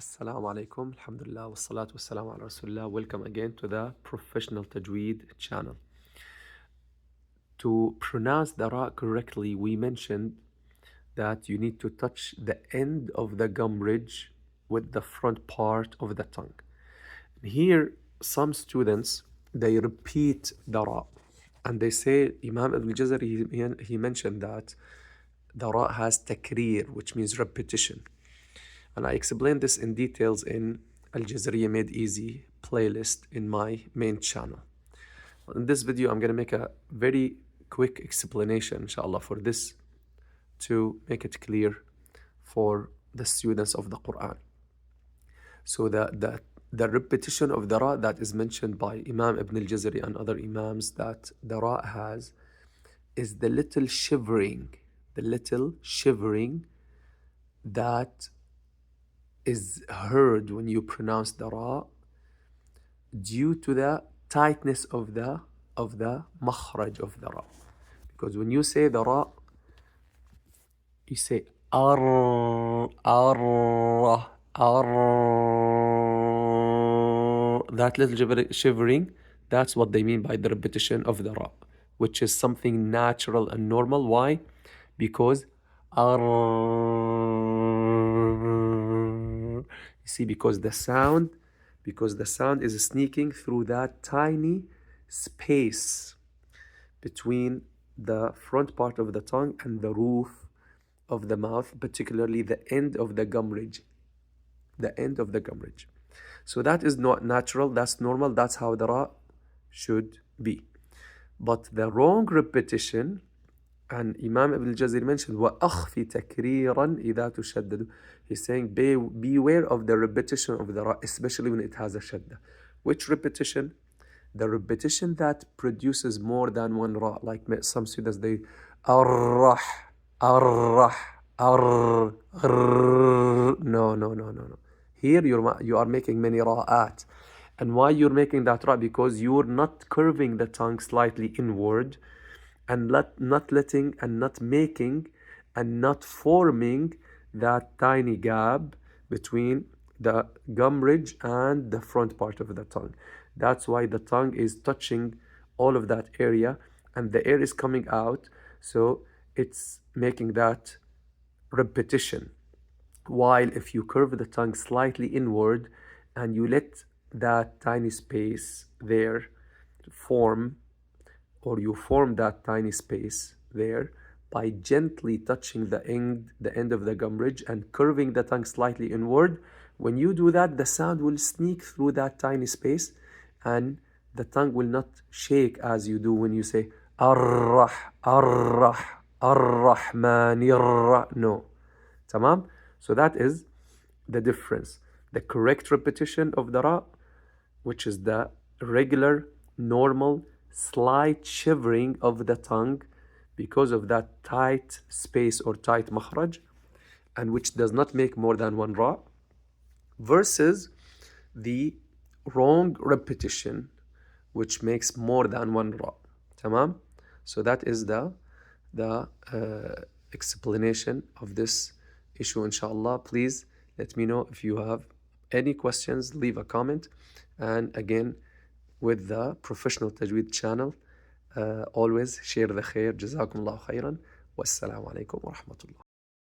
Assalamu alaikum, alhamdulillah, wassalatu wassalamu ala rasulullah. Welcome again to the Professional Tajweed channel. To pronounce the ra correctly, we mentioned that you need to touch the end of the gum ridge with the front part of the tongue. Here, some students, they repeat the ra, and they say, Imam Ibn Jazari, he mentioned that the ra has takreer, which means repetition. And I explained this in details in Al-Jazariya Made Easy playlist in my main channel. In this video, I'm going to make a very quick explanation, inshallah, for this to make it clear for the students of the Quran. So the repetition of the ra that is mentioned by Imam Ibn al-Jazari and other Imams that the ra has is the little shivering that is heard when you pronounce the ra due to the tightness of the makhraj of the ra. Because when you say the ra, you say ar, that little shivering, that's what they mean by the repetition of the ra, which is something natural and normal. Why? Because ar, you see, because the sound is sneaking through that tiny space between the front part of the tongue and the roof of the mouth, particularly the end of the gum ridge. So that is not natural, that's normal, that's how the ra should be. But the wrong repetition, and Imam Ibn al-Jazari mentioned, وَأَخْفِ تَكْرِيرًا إِذَا تُشَدَّدُ. He's saying, beware of the repetition of the ra, especially when it has a shadda. Which repetition? The repetition that produces more than one ra. Like some students, they arrah, arrah, arr, arr. No. Here you are making many ra'at. And why you're making that ra? Because you're not curving the tongue slightly inward, and not letting and not making and not forming that tiny gap between the gum ridge and the front part of the tongue. That's why the tongue is touching all of that area and the air is coming out, so it's making that repetition. While if you curve the tongue slightly inward and you let that tiny space there form, or you form that tiny space there by gently touching the end of the gum ridge and curving the tongue slightly inward. When you do that, the sound will sneak through that tiny space and the tongue will not shake as you do when you say arrah, arrah, arrahmanir. No. Tamam? So that is the difference. The correct repetition of the ra, which is the regular, normal, slight shivering of the tongue because of that tight space or tight makhraj, and which does not make more than one ra, versus the wrong repetition which makes more than one ra. Tamam? So that is the explanation of this issue, inshallah. Please let me know if you have any questions, leave a comment. And again, with the Professional Tajweed channel, always share the khair. Jazakumullahu khairan. Wassalamu alaikum wa rahmatullah.